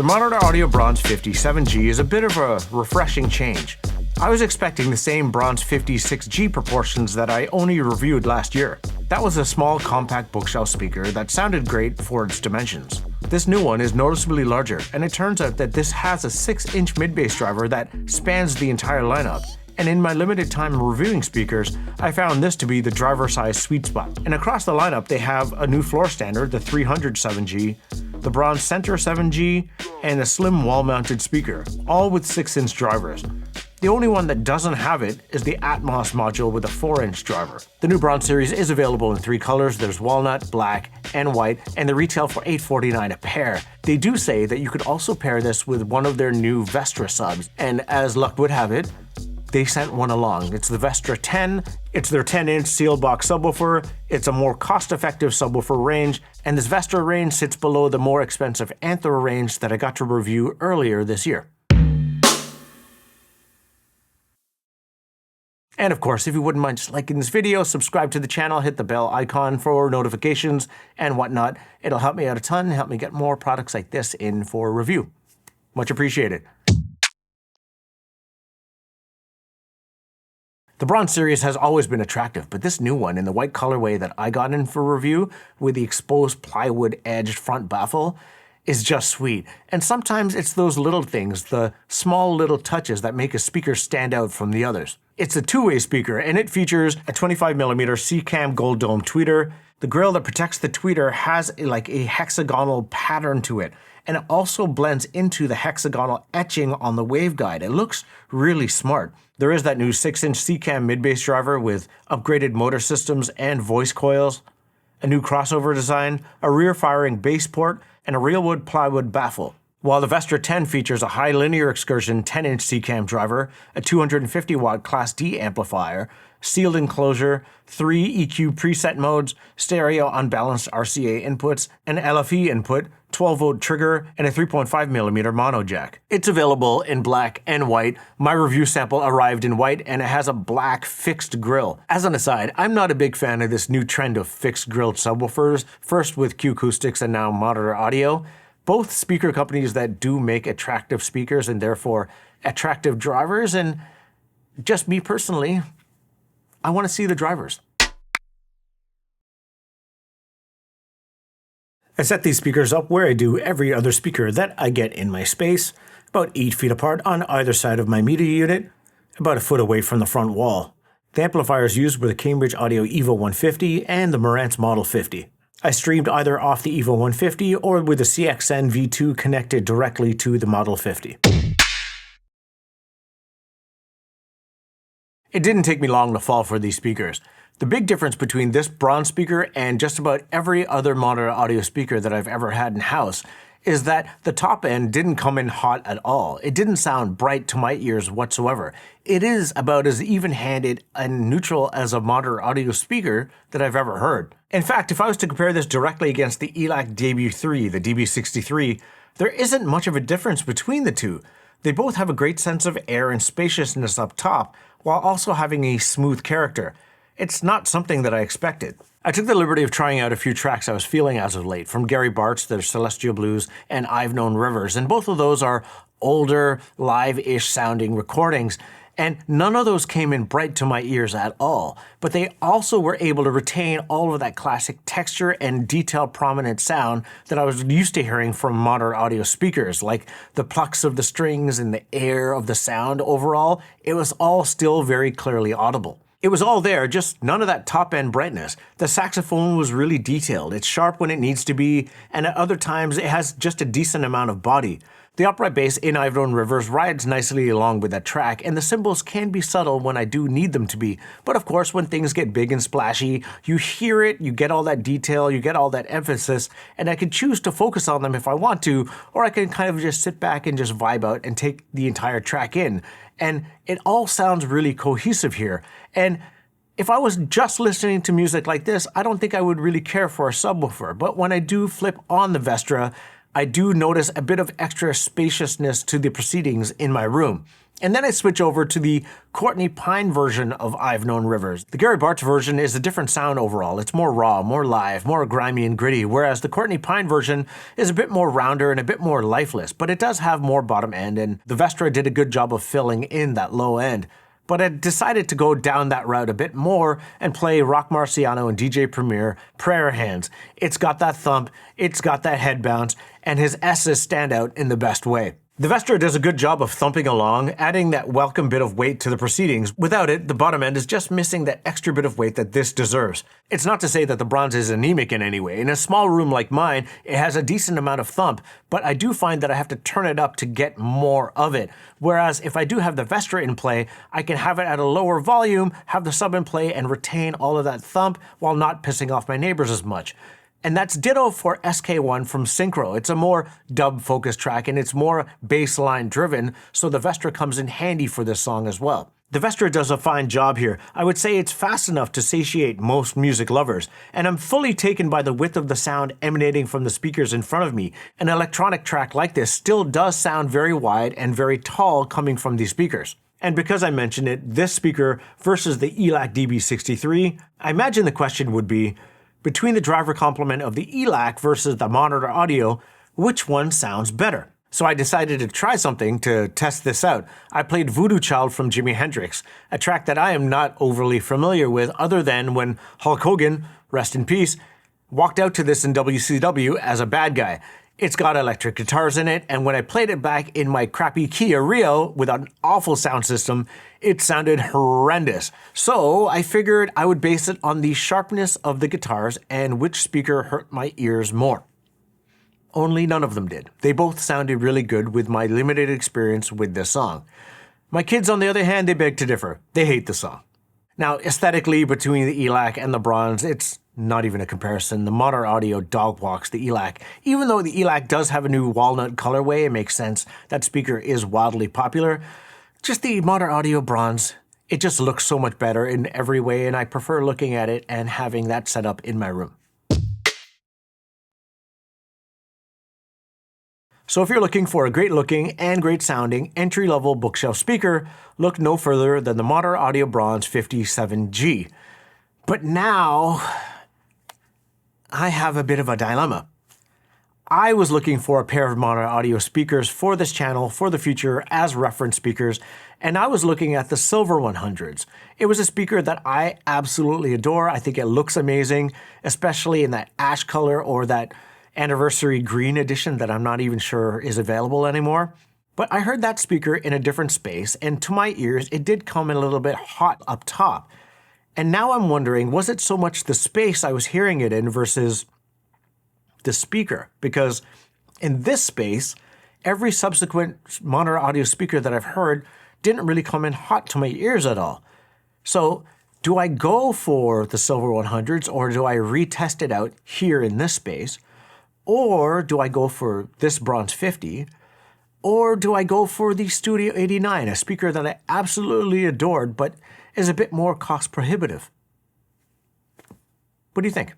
The Monitor Audio Bronze 50 7G is a bit of a refreshing change. I was expecting the same Bronze 50 6G proportions that I only reviewed last year. That was a small compact bookshelf speaker that sounded great for its dimensions. This new one is noticeably larger, and it turns out that this has a 6-inch mid-bass driver that spans the entire lineup. And in my limited time reviewing speakers, I found this to be the driver size sweet spot. And across the lineup they have a new floor standard, the 300 7G, the Bronze Center 7G, and a slim wall-mounted speaker, all with 6-inch drivers. The only one that doesn't have it is the Atmos module with a 4-inch driver. The new Bronze series is available in 3 colors. There's walnut, black, and white, and they retail for $849 a pair. They do say that you could also pair this with one of their new Vestra subs, and as luck would have it, they sent one along. It's the Vestra 10, it's their 10-inch sealed box subwoofer, it's a more cost-effective subwoofer range, and this Vestra range sits below the more expensive Anthro range that I got to review earlier this year. And of course, if you wouldn't mind just liking this video, subscribe to the channel, hit the bell icon for notifications and whatnot. It'll help me out a ton, help me get more products like this in for review. Much appreciated. The Bronze series has always been attractive, but this new one in the white colorway that I got in for review with the exposed plywood edged front baffle is just sweet. And sometimes it's those little things, the small little touches that make a speaker stand out from the others. It's a two-way speaker, and it features a 25mm C-cam gold dome tweeter. The grill that protects the tweeter has a hexagonal pattern to it, and it also blends into the hexagonal etching on the waveguide. It looks really smart. There is that new 6-inch C-cam mid-bass driver with upgraded motor systems and voice coils, a new crossover design, a rear-firing bass port, and a realwood plywood baffle. While the Vestra 10 features a high linear excursion 10-inch C-cam driver, a 250-watt Class D amplifier, sealed enclosure, 3 EQ preset modes, stereo unbalanced RCA inputs, an LFE input, 12-volt trigger, and a 3.5mm mono jack. It's available in black and white. My review sample arrived in white, and it has a black fixed grille. As an aside, I'm not a big fan of this new trend of fixed grilled subwoofers, first with Q Acoustics and now Monitor Audio. Both speaker companies that do make attractive speakers and therefore attractive drivers, and just me personally, I want to see the drivers. I set these speakers up where I do every other speaker that I get in my space, about 8 feet apart on either side of my media unit, about a foot away from the front wall. The amplifiers used were the Cambridge Audio Evo 150 and the Marantz Model 50. I streamed either off the Evo 150 or with the CXN V2 connected directly to the Model 50. It didn't take me long to fall for these speakers. The big difference between this Bronze speaker and just about every other Monitor Audio speaker that I've ever had in-house is that the top end didn't come in hot at all. It didn't sound bright to my ears whatsoever. It is about as even-handed and neutral as a Monitor Audio speaker that I've ever heard. In fact, if I was to compare this directly against the ELAC Debut 3, the DB63, there isn't much of a difference between the two. They both have a great sense of air and spaciousness up top, while also having a smooth character. It's not something that I expected. I took the liberty of trying out a few tracks I was feeling as of late, from Gary Bart's The Celestial Blues and I've Known Rivers, and both of those are older, live-ish sounding recordings, and none of those came in bright to my ears at all, but they also were able to retain all of that classic texture and detailed prominent sound that I was used to hearing from Monitor Audio speakers, like the plucks of the strings and the air of the sound. Overall, it was all still very clearly audible. It was all there, just none of that top-end brightness. The saxophone was really detailed. It's sharp when it needs to be, and at other times it has just a decent amount of body. The upright bass in I've Known Rivers rides nicely along with that track, and the cymbals can be subtle when I do need them to be. But of course, when things get big and splashy, you hear it, you get all that detail, you get all that emphasis, and I can choose to focus on them if I want to, or I can kind of just sit back and just vibe out and take the entire track in. And it all sounds really cohesive here. And if I was just listening to music like this, I don't think I would really care for a subwoofer. But when I do flip on the Vestra, I do notice a bit of extra spaciousness to the proceedings in my room. And then I switch over to the Courtney Pine version of I've Known Rivers. The Gary Bartz version is a different sound overall. It's more raw, more live, more grimy and gritty, whereas the Courtney Pine version is a bit more rounder and a bit more lifeless, but it does have more bottom end, and the Vestra did a good job of filling in that low end. But I decided to go down that route a bit more and play Rock Marciano and DJ Premier Prayer Hands. It's got that thump, it's got that head bounce, and his S's stand out in the best way. The Vestra does a good job of thumping along, adding that welcome bit of weight to the proceedings. Without it, the bottom end is just missing that extra bit of weight that this deserves. It's not to say that the bronze is anemic in any way. In a small room like mine, it has a decent amount of thump, but I do find that I have to turn it up to get more of it. Whereas if I do have the Vestra in play, I can have it at a lower volume, have the sub in play, and retain all of that thump while not pissing off my neighbors as much. And that's ditto for SK1 from Synchro. It's a more dub-focused track and it's more bass line driven, so the Vestra comes in handy for this song as well. The Vestra does a fine job here. I would say it's fast enough to satiate most music lovers, and I'm fully taken by the width of the sound emanating from the speakers in front of me. An electronic track like this still does sound very wide and very tall coming from these speakers. And because I mentioned it, this speaker versus the ELAC DB63, I imagine the question would be, between the driver complement of the ELAC versus the monitor audio, which one sounds better? So I decided to try something to test this out. I played Voodoo Child from Jimi Hendrix, a track that I am not overly familiar with other than when Hulk Hogan, rest in peace, walked out to this in WCW as a bad guy. It's got electric guitars in it, and when I played it back in my crappy Kia Rio with an awful sound system, it sounded horrendous. So I figured I would base it on the sharpness of the guitars and which speaker hurt my ears more. Only none of them did. They both sounded really good with my limited experience with this song. My kids, on the other hand, they beg to differ. They hate the song. Now, aesthetically, between the ELAC and the bronze, it's not even a comparison. The Modern Audio dog walks the ELAC. Even though the ELAC does have a new walnut colorway, it makes sense. That speaker is wildly popular. Just the Modern Audio bronze, it just looks so much better in every way, and I prefer looking at it and having that set up in my room. So if you're looking for a great looking and great sounding entry-level bookshelf speaker, look no further than the Modern Audio Bronze 57G. But now, I have a bit of a dilemma. I was looking for a pair of Modern Audio speakers for this channel for the future as reference speakers, and I was looking at the Silver 100s. It was a speaker that I absolutely adore. I think it looks amazing, especially in that ash color or that anniversary green edition that I'm not even sure is available anymore. But I heard that speaker in a different space, and to my ears, it did come in a little bit hot up top. And now I'm wondering, was it so much the space I was hearing it in versus the speaker? Because in this space, every subsequent Modern Audio speaker that I've heard didn't really come in hot to my ears at all. So do I go for the Silver 100s, or do I retest it out here in this space? Or do I go for this Bronze 50? Or do I go for the Studio 89, a speaker that I absolutely adored, but is a bit more cost prohibitive? What do you think?